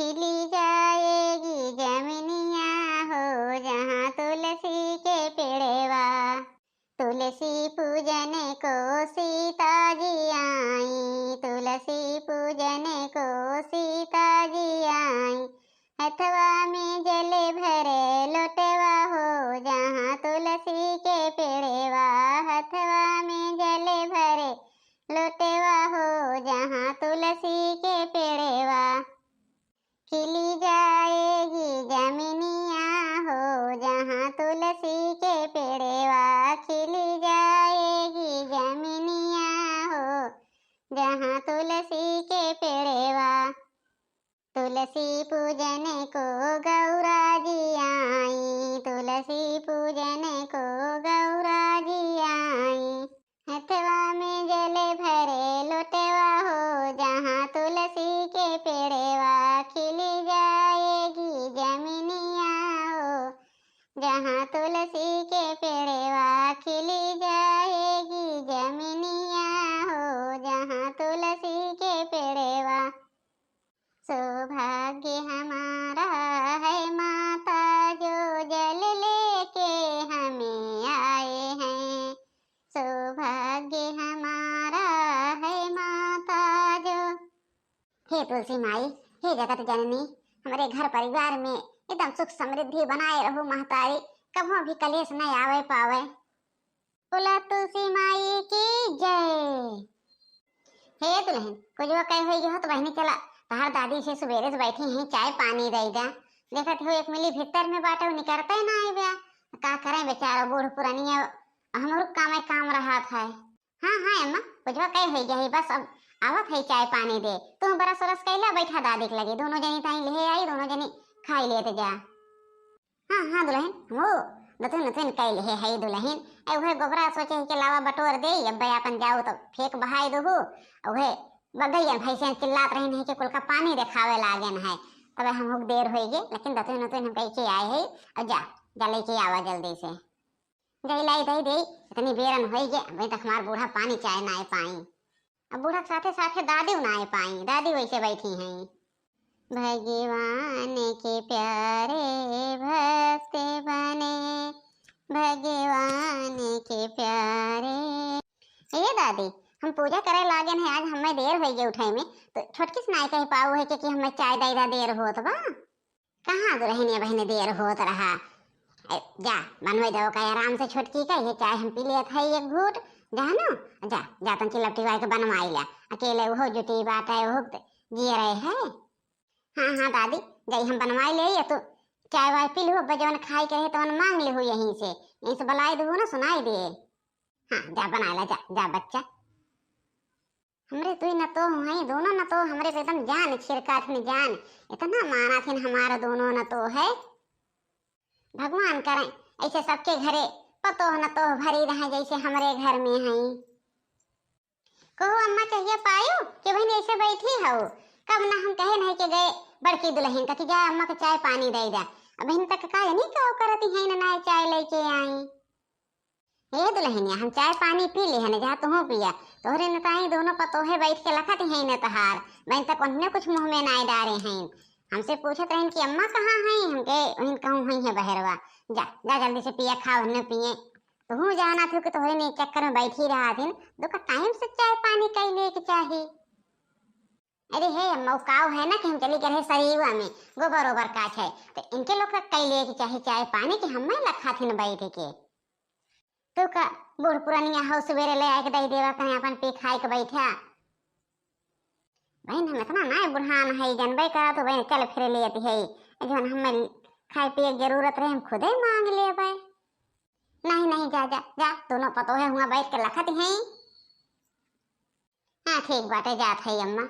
खिली जाएगी जमीनियाँ हो जहाँ तुलसी के पेड़वा। तुलसी पूजन को सीता जी आई, तुलसी पूजन को सीता जी आई। हथवा में जल भरे लोटवा हो जहाँ तुलसी के पेड़वा। हथवा में जल भरे लोटवा हो जहाँ तुलसी के पेड़वा। खिली जाएगी जमीनियाँ हो जहाँ तुलसी के पेड़वा। खिली जाएगी जमीनियाँ हो जहाँ तुलसी के पेड़वा। तुलसी पूजन को गौरा जी आई, तुलसी पूजन को गौरा जी आई। हथवा में जल भरे लोटवा हो जहाँ तुलसी के पेड़वा। खिली जाएगी जमीनियाँ हो जहाँ तुलसी के पेड़वा। खिली जाएगी जमीनियाँ हो जहाँ तुलसी के पेड़वा। सौभाग्य हमारा है माता जो जल लेके हमें आए हैं। सौभाग्य हमारा है माता जो। हे तुलसी माई, हे जगत जननी, हमारे घर परिवार में एकदम सुख समृद्धि बनाए रहो महतारी, कभों भी कलेश न आवे पावे। बोला तुलसी माई की जय। हे दुल्हन, कुछ वो कहे हुई हो तो बहनी चला तहार दादी से सवेरे से बैठी हैं, चाय पानी दे दा। देखत हो एक मिली भीतर में बाटे निकलते ना आई ब्या। का करें बेचारा बूढ़ पुरानिया, हमरो काम रहा था। हाँ हाँ अम्मा, कुछ वो कहे हुई गई बस अब आवत है चाय पानी दे। तुम बड़ा सरस कैला बैठा दादी के लगे, दोनों जनी ताई ले आई, दोनों जनी खाई लेते जा। हाँ हाँ दुल्हन, वो नतुन नतुन कैल है दुल्हन। उहे गोबरा सोचे के लावा बटोर दे, अब अपन जाओ तो फेंक बहाई दो। उहे बगैया भैंसियन चिल्लात रही नहीं कि कुल का पानी देखावे लागन है। तब हम हुक देर हो गए, लेकिन दतुन नतुन हम कह के आए है। और जा जा लेके आवा जल्दी से। गई लाई दई दे, इतनी बेरन हो गए अभी तक हमार बूढ़ा पानी चाय ना आए पाई। अब बूढ़ा साथे साथे दादी ना आए पाई, दादी वैसे बैठी हैं। भगवान के प्यारे भक्त बने, भगवान के प्यारे। ये दादी, हम पूजा करे लागन है, आज हमें देर हो गई उठे में, तो छोटकी सुनाई कह पाऊ है कि हमें चाय दैदा देर होत बा। कहाँ दुल्हनिया बहने देर होत रहा। जा बनवे जाओ का आराम से छोटकी का, ये चाय हम पी लेत है एक घूट। जा ना जा जा तन की लपटी वाई के बनवाई ला, अकेले वो जुटी बाटा वो जिए रहे है। हाँ हाँ दादी, जाई हम बनवाई ले, ये तो चाय वाय पी लो, जवन खाई के तो मांग ले यहीं से बुलाई दो ना, सुनाई दे। हाँ जा बना ला, जा जा बच्चा। हमरे तू न तो हैं दोनों, न तो हमरे पे एकदम जान छिड़का थे जान, इतना माना थे हमारा दोनों न तो है। भगवान करें ऐसे सबके घरे पतो न तो भरी रहे जैसे हमारे घर में हैं। कहो अम्मा चाहिए पायो कि बहन ऐसे बैठी हो, कब ना हम कहे नहीं कि गए बड़की दुल्हन का कि जा अम्मा को चाय पानी दे जा। बहन तक का नहीं कहो करती है ना चाय लेके आई। हे दुल्हनिया, हम चाय पानी पी ले है जा तुम पिया, तोहरे नताई दोनों पतोहे बैठ के लखत है न तहार। बहन तक उन्हें कुछ मुंह में ना डारे हैं, हमसे पूछत रहन कि अम्मा कहाँ हैं, हमके उन कहूँ हैं है बहरवा। जा जा जल्दी से पिया, खाओ न पिए। तुम जाना थे कि तोहरे ने चक्कर में बैठी रहा थी, दो का टाइम से चाय पानी कई ले के चाहे। अरे हे अम्मा, काव है ना कि हम चली गए शरीरवा में गोबर ओबर काछ है, तो इनके लोग का कई ले के चाहे चाय पानी कि हमें लखा थी न बैठ के। तो का बूढ़ पुरानिया हो सवेरे ले आके दही देवा कहीं अपन पे खाए के बैठा। बहन हम इतना ना बुढ़ान है, जनबे करा तो बहन चल फिर ले आती है, जवन हमें खाए पिए जरूरत रहे हम खुद ही मांग ले भाई। नहीं नहीं जा जा जा, दोनों पतो है हुआ बैठ के लखत हैं। हाँ ठीक बाटे, जात है अम्मा।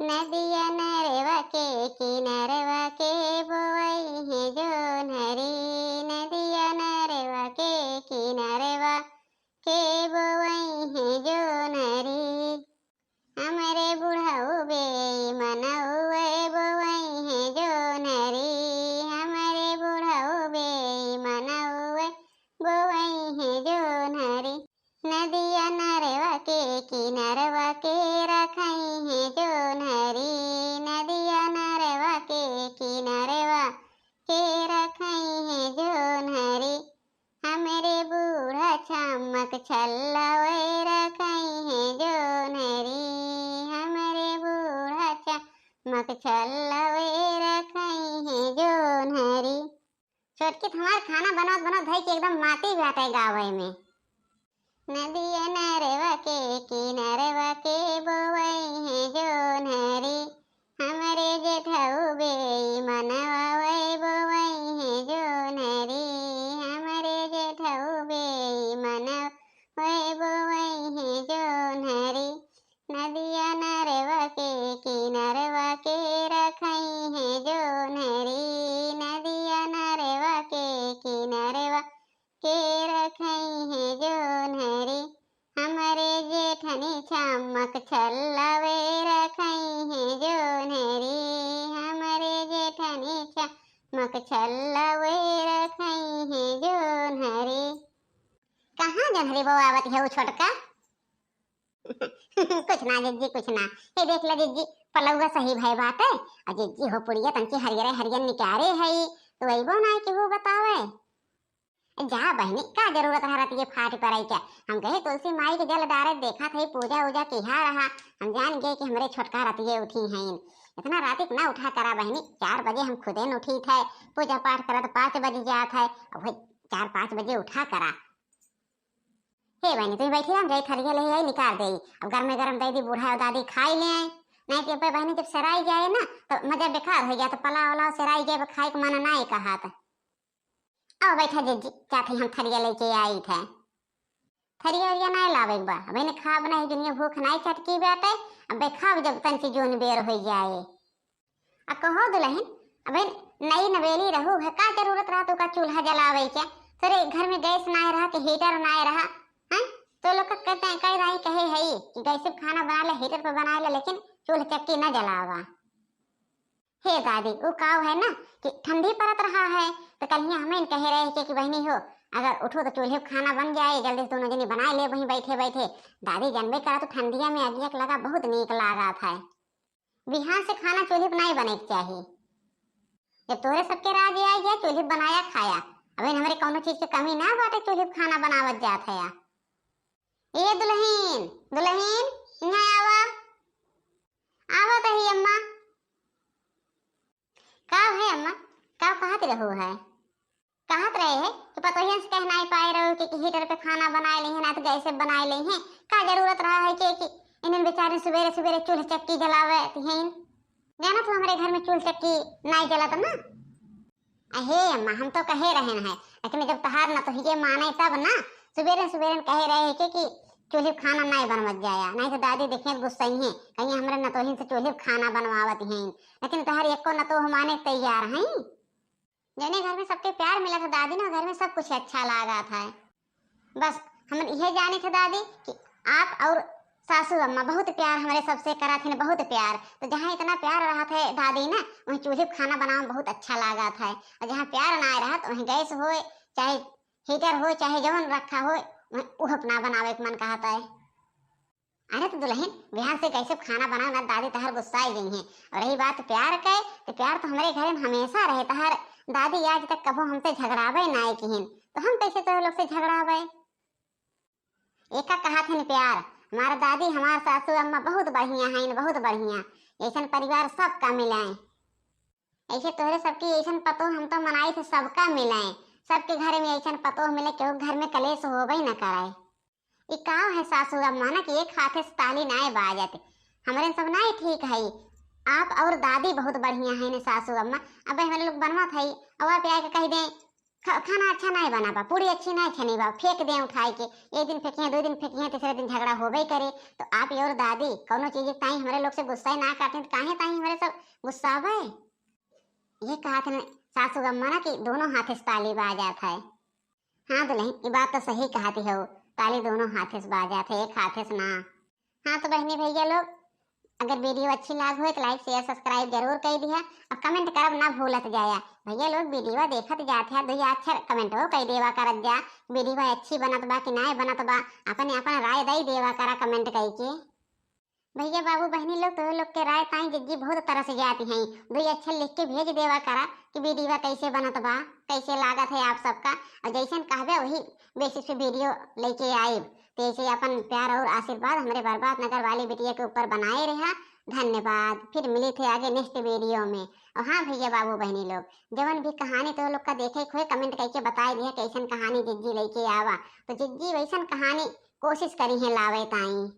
नदिया नरवा के किनारवा के बोई है जो नरी, नदिया नरवा के किनारवा के बोई है जो नरी। हमारे बुढ़ाऊ बे मनौए बोई है जो नरी, हमारे बुढ़ाऊ बे मनौए बोई है जो नरी। नदिया नरवा के किनारवा के रखाई है जो नरी, छल्लवे रखई है जोनहरी हमरे बूढ़ा चमक छल्लवे रखई है जोनहरी। छोटकी हमार खाना बनात बनात धई के एकदम माटी बाटे गावे में। नदिया नरवा के किनरवा के बोवई है जोनहरी हमरे जेठऊ बे मनवा वै बोवई है जोनहरी हमरे जेठऊ बे मनवा वै बोवई है जोनहरी। नदिया नरवा के किनरवा के रखई है जोनहरी नदिया नरवा के किनरवा के रखई है जोनहरी हमरे जेठनी चमक छल्लवे रखई है जोनहरी हमरे जेठनी चमक छल्लवे रखई है जोनहरी। कहाँ जोनहरी बहू आवत है वो छोटका? कुछ ना जिज्जी कुछ ना। हे देख ले जिज्जी पलौगा सही भाई बात है। और जिज्जी हो पुड़िया तंकी हरियर हरियर निकारे है तो वही वो ना कि वो बतावे। जा बहनी का जरूरत हरत ये फाट पड़ाई क्या। हम कहे तुलसी माई के जल डारे देखा थे पूजा उजा किहा रहा। हम जान गए कि हमारे छोटका रतिये उठी हैं। इतना रातिक ना उठा करा बहनी। 4 बजे हम खुदे न उठी थे पूजा पाठ करा तो 5 बजे जात है। अब वही 4-5 बजे उठा करा। हे बहनी तुम बैठी हम जाए थरिया ले आई निकाल दे। अब गर्मे गरम दे दी बूढ़ा और दादी खाई ले आए। नहीं कि बहनी जब सराई जाए ना तो मजा बेकार हो गया। तो पला वला सराई जाए खाए को मना नहीं कहा था। आओ बैठा जिज्जी चाहते हम थरिया लेके आई थे। थरिया वरिया नहीं लावे बा अब इन्हें खाब नहीं दुनिया भूख नहीं चटकी बाटे। अब खाब जब तन से जोन बेर हो जाए। अब कहो दुल्हन अब नई नवेली रहू है का जरूरत रहा तो का चूल्हा जलावे क्या। तेरे घर में गैस नहीं रहा कि हीटर नहीं रहा हैं। तो लोग कहते हैं कह रही कहे है कि गैस पे खाना बना ले हीटर पे बना ले लेकिन चूल्हा चक्की न जलावा। हे दादी वो काव है ना कि ठंडी पड़त रहा है तो कल हमें कहे रहे कि बहनी हो अगर उठो तो चूल्हे खाना बन जाए जल्दी से दोनों जनी बना ले वहीं बैठे बैठे। दादी जानबे करा तो ठंडिया में अगियक लगा बहुत नीक लगा था। बिहार से खाना चूल्हे नहीं बने चाहिए। जब तोरे सबके राज आई गया चूल्हे बनाया खाया। अब हमारे कौनो चीज की कमी ना बाटे चूल्हे खाना बनावत जात है। ये दुल्हन दुल्हन यहाँ आवा आवा तही अम्मा। का है अम्मा का कहत रहो है कहत रहे है कि पतोहियन से कह नहीं पाए रहो कि हीटर पे खाना बनाए ले ना तो गैस से बनाए ले हैं। का जरूरत रहा है कि इन्हें बेचारे सवेरे सवेरे चूल्हे चक्की जलावे हैं। जाना तो हमारे घर में चूल्ह चक्की नहीं जलाता ना। अहे अम्मा हम तो कहे रहे हैं लेकिन जब तहार ना तो ये माने तब ना सवेरे सवेरे कहे रहे कि चूल्हे खाना नहीं बनवत जाया नहीं तो दादी देखें गुस्सा ही है कहीं हमारे नतोहिन से चूल्हे खाना बनवावत हैं। लेकिन तहार एको न तो माने तैयार हैं। जने घर में सबके प्यार मिला था दादी ना घर में सब कुछ अच्छा लगा था। बस हम यह जाने थे दादी कि आप और सासू अम्मा बहुत प्यार हमारे सबसे करा थे बहुत प्यार। तो जहाँ इतना प्यार रहा था दादी ना वहीं चूल्हे खाना बनाना बहुत अच्छा लगा था। और जहाँ प्यार ना रहा तो वहीं गैस हो चाहे हीटर हो चाहे जवन रखा हो वह अपना बनावे मन कहता है। अरे तो दुल्हन बिहार से कैसे खाना बनाना दादी तहर गुस्सा ही गई है। और रही बात प्यार के तो प्यार तो हमारे घर में हमेशा रहे। तहर दादी आज तक कबो हमसे झगड़ावे ना किहिन तो हम कैसे तो लोग से झगड़ावे। एका कहा थे प्यार हमारा दादी हमारे सासू अम्मा बहुत बढ़िया हैं बहुत बढ़िया। ऐसा परिवार सबका मिलाए ऐसे तोहरे सबकी ऐसा पतो हम तो मनाई थे सबका मिलाए सबके घर में ऐसा पतो मिले क्यों घर में कलेश हो गई न कराए। ये काव है सासू अम्मा ना कि एक हाथे से ताली नाए बाजत हमारे सब नहीं ठीक है। आप और दादी बहुत बढ़िया है न सासू अम्मा। अब हमारे लोग बनवा था और आप आके कह दें खाना अच्छा नहीं बना पा पूरी अच्छी नहीं छनी बा फेंक दें उठाए के। एक दिन फेंकिए 2 दिन फेंकिए तीसरे दिन झगड़ा हो गई करे। तो आप और दादी कोनो चीज ताई हमारे लोग से गुस्सा ना करते तो काहे ताई हमारे सब गुस्सा आवे। ये कहा था सासू अम्मा ना कि दोनों हाथे से ताली बाजात है। हाँ दुल्हन ये बात तो सही कहती है ताली दोनों हाथे से बाजात है एक हाथे से ना। हाँ तो बहनी भैया लोग अगर वीडियो अच्छी लाग हो तो लाइक शेयर सब्सक्राइब जरूर कर दिया और कमेंट करब ना भूलत जाया। भैया लोग वीडियो देखत जाते हैं 2 अक्षर कमेंट हो कई देवा करत जा वीडियो अच्छी बनत बा कि नहीं बनत बा अपन अपन राय दई देवा करा कमेंट कई के। भैया बाबू बहनी लोग तो लोग के राय ताई जिज्जी बहुत तरह से जाती हैं। दो अच्छा लिख के भेज देवा करा कि वीडियो कैसे बनत बा, कैसे लागत है आप सबका, और जैसन कहबे वही बेसिस पे वीडियो लेके आए। तो ऐसे अपन प्यार और आशीर्वाद हमारे बर्बाद नगर वाली बिटिया के ऊपर बनाए रहा। धन्यवाद, फिर मिले थे आगे नेक्स्ट वीडियो में। और हाँ भैया बाबू बहनी लोग, जवन भी कहानी तो लोग का देखे खोए कमेंट करके बताए दिया कैसन कहानी जिज्जी लेके आवा। तो जिज्जी वैसन कहानी कोशिश करी है लावे ताई।